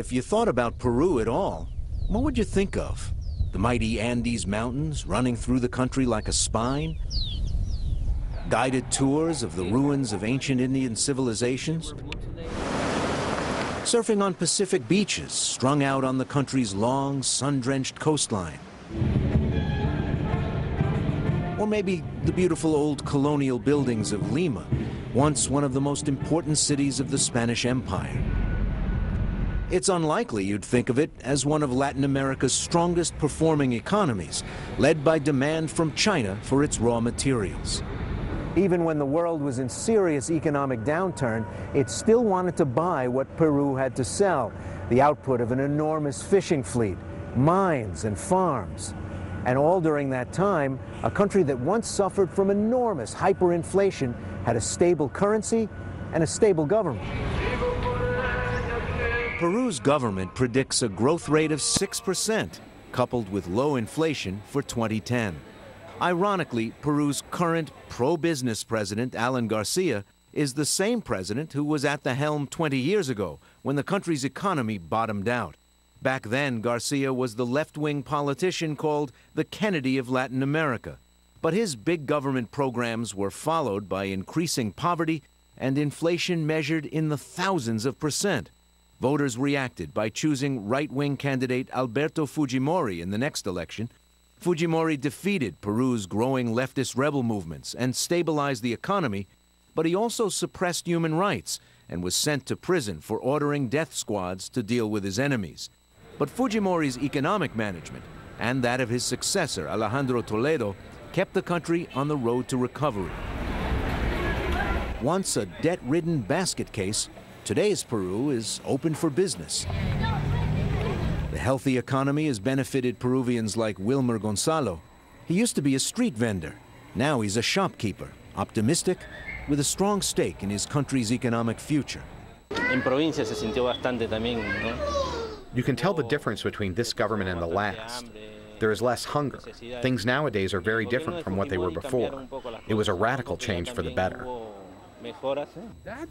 If you thought about Peru at all, what would you think of? The mighty Andes Mountains running through the country like a spine? Guided tours of the ruins of ancient Indian civilizations? Surfing on Pacific beaches strung out on the country's long, sun-drenched coastline? Or maybe the beautiful old colonial buildings of Lima, once one of the most important cities of the Spanish Empire. It's unlikely you'd think of it as one of Latin America's strongest performing economies, led by demand from China for its raw materials. Even when the world was in serious economic downturn, it still wanted to buy what Peru had to sell, the output of an enormous fishing fleet, mines and farms. And all during that time, a country that once suffered from enormous hyperinflation had a stable currency and a stable government. Peru's government predicts a growth rate of 6%, coupled with low inflation for 2010. Ironically, Peru's current pro-business president, Alan Garcia, is the same president who was at the helm 20 years ago when the country's economy bottomed out. Back then, Garcia was the left-wing politician called the Kennedy of Latin America. But his big government programs were followed by increasing poverty and inflation measured in the thousands of percent. Voters reacted by choosing right-wing candidate Alberto Fujimori in the next election. Fujimori defeated Peru's growing leftist rebel movements and stabilized the economy, but he also suppressed human rights and was sent to prison for ordering death squads to deal with his enemies. But Fujimori's economic management and that of his successor, Alejandro Toledo, kept the country on the road to recovery. Once a debt-ridden basket case, today's Peru is open for business. The healthy economy has benefited Peruvians like Wilmer Gonzalo. He used to be a street vendor. Now he's a shopkeeper, optimistic, with a strong stake in his country's economic future. En provincia se sintió bastante también, ¿no? You can tell the difference between this government and the last. There is less hunger. Things nowadays are very different from what they were before. It was a radical change for the better.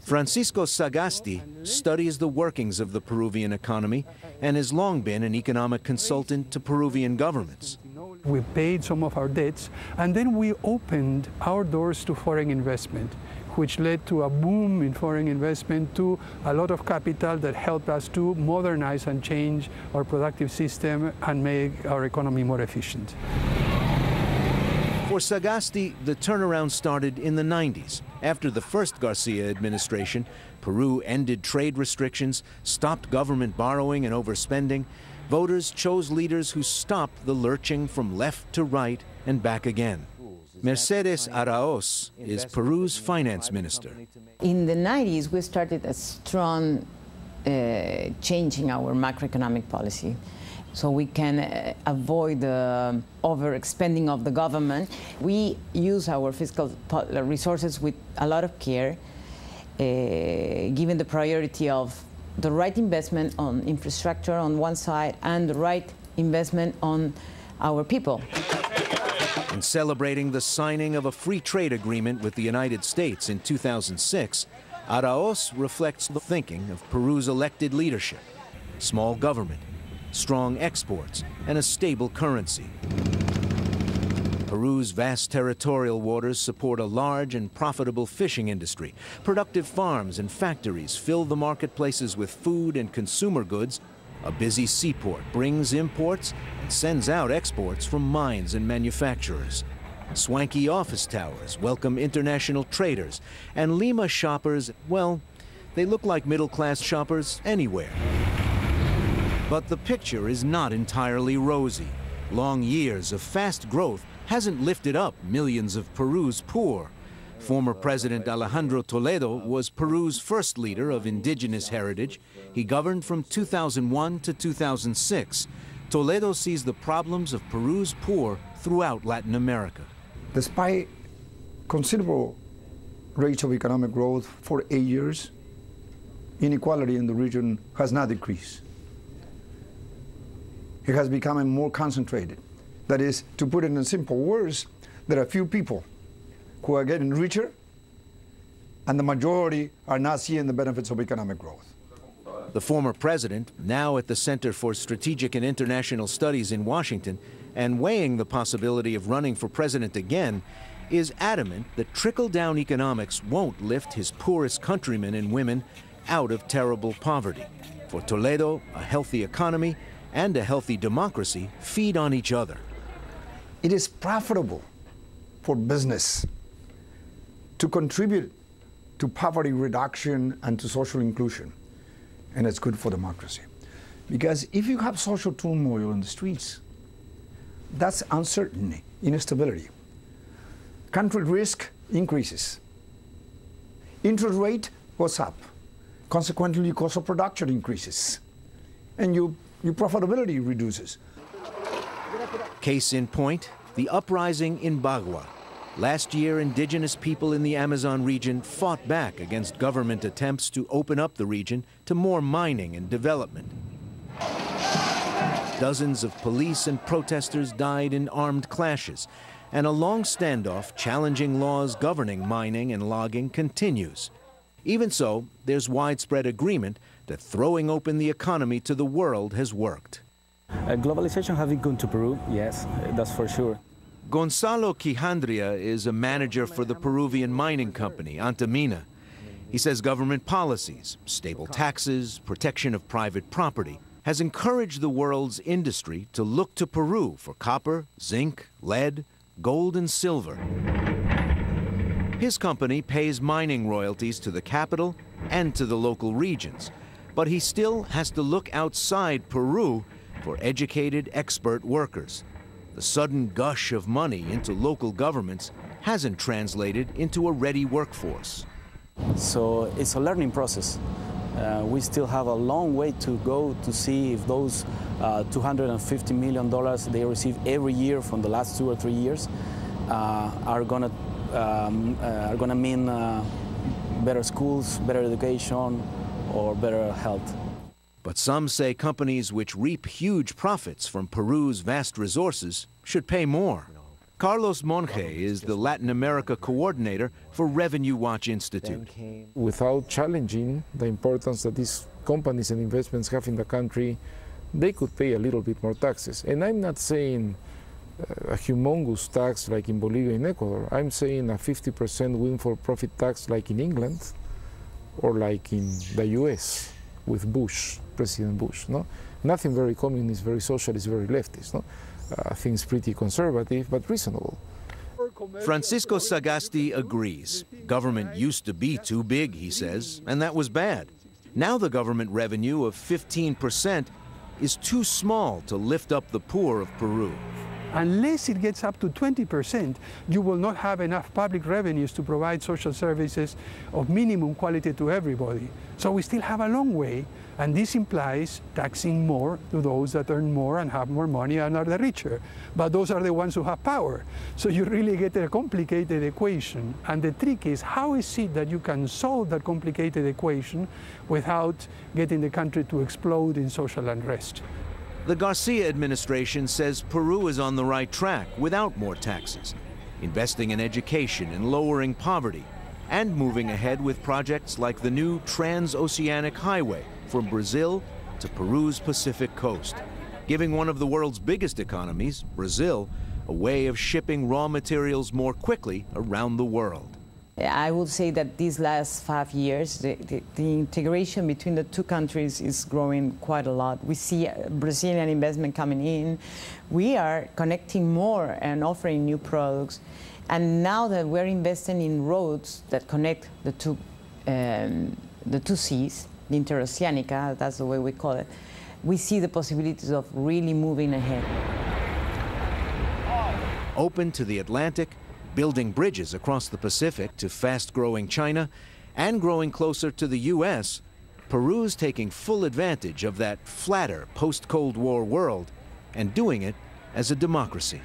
Francisco Sagasti studies the workings of the Peruvian economy and has long been an economic consultant to Peruvian governments. We paid some of our debts, and then we opened our doors to foreign investment, which led to a boom in foreign investment, to a lot of capital that helped us to modernize and change our productive system and make our economy more efficient. For Sagasti, the turnaround started in the 90s. After the first Garcia administration, Peru ended trade restrictions, stopped government borrowing and overspending. Voters chose leaders who stopped the lurching from left to right and back again. Mercedes Araoz is Peru's finance minister. In the 90s, we started a strong changing our macroeconomic policy, so we can avoid the overexpending of the government. We use our fiscal resources with a lot of care, given the priority of the right investment on infrastructure on one side and the right investment on our people. In celebrating the signing of a free trade agreement with the United States in 2006, Araoz reflects the thinking of Peru's elected leadership: small government, strong exports, and a stable currency. Peru's vast territorial waters support a large and profitable fishing industry. Productive farms and factories fill the marketplaces with food and consumer goods. A busy seaport brings imports and sends out exports from mines and manufacturers. Swanky office towers welcome international traders, and Lima shoppers, well, they look like middle-class shoppers anywhere. But the picture is not entirely rosy. Long years of fast growth hasn't lifted up millions of Peru's poor. Former President Alejandro Toledo was Peru's first leader of indigenous heritage. He governed from 2001 to 2006. Toledo sees the problems of Peru's poor throughout Latin America. Despite considerable rates of economic growth for 8 years, inequality in the region has not decreased. It has become more concentrated. That is, to put it in simple words, there are few people who are getting richer, and the majority are not seeing the benefits of economic growth. The former president, now at the Center for Strategic and International Studies in Washington, and weighing the possibility of running for president again, is adamant that trickle-down economics won't lift his poorest countrymen and women out of terrible poverty. For Toledo, a healthy economy and a healthy democracy feed on each other. It is profitable for business to contribute to poverty reduction and to social inclusion. And it's good for democracy. Because if you have social turmoil in the streets, that's uncertainty, instability. Country risk increases. Interest rate goes up. Consequently, cost of production increases. And your profitability reduces. Case in point, the uprising in Bagua. Last year, indigenous people in the Amazon region fought back against government attempts to open up the region to more mining and development. Dozens of police and protesters died in armed clashes, and a long standoff challenging laws governing mining and logging continues. Even so, there's widespread agreement that throwing open the economy to the world has worked. Globalization has been good to Peru, yes, that's for sure. Gonzalo Quijandria is a manager for the Peruvian mining company, Antamina. He says government policies, stable taxes, protection of private property, has encouraged the world's industry to look to Peru for copper, zinc, lead, gold, and silver. His company pays mining royalties to the capital and to the local regions, but he still has to look outside Peru for educated, expert workers. The sudden gush of money into local governments hasn't translated into a ready workforce. So it's a learning process. We still have a long way to go to see if those $250 million they receive every year from the last 2 or 3 years are gonna mean better schools, better education, or better health. But some say companies which reap huge profits from Peru's vast resources should pay more. Carlos Monge is the Latin America coordinator for Revenue Watch Institute. Without challenging the importance that these companies and investments have in the country, they could pay a little bit more taxes. And I'm not saying a humongous tax like in Bolivia and Ecuador. I'm saying a 50% windfall profit tax like in England or like in the US with Bush, President Bush. No? Nothing very communist, very socialist, very leftist. No? Things pretty conservative, but reasonable. Francisco Sagasti agrees. Government used to be too big, he says, and that was bad. Now the government revenue of 15% is too small to lift up the poor of Peru. Unless it gets up to 20%, you will not have enough public revenues to provide social services of minimum quality to everybody. So we still have a long way, and this implies taxing more to those that earn more and have more money and are the richer. But those are the ones who have power. So you really get a complicated equation. And the trick is, how is it that you can solve that complicated equation without getting the country to explode in social unrest? The Garcia administration says Peru is on the right track without more taxes, investing in education and lowering poverty, and moving ahead with projects like the new Transoceanic Highway from Brazil to Peru's Pacific coast, giving one of the world's biggest economies, Brazil, a way of shipping raw materials more quickly around the world. I would say that these last 5 years, the integration between the two countries is growing quite a lot. We see Brazilian investment coming in. We are connecting more and offering new products. And now that we're investing in roads that connect the two seas, the Interoceanica, that's the way we call it, we see the possibilities of really moving ahead. Open to the Atlantic, building bridges across the Pacific to fast-growing China, and growing closer to the U.S., Peru's taking full advantage of that flatter post-Cold War world and doing it as a democracy.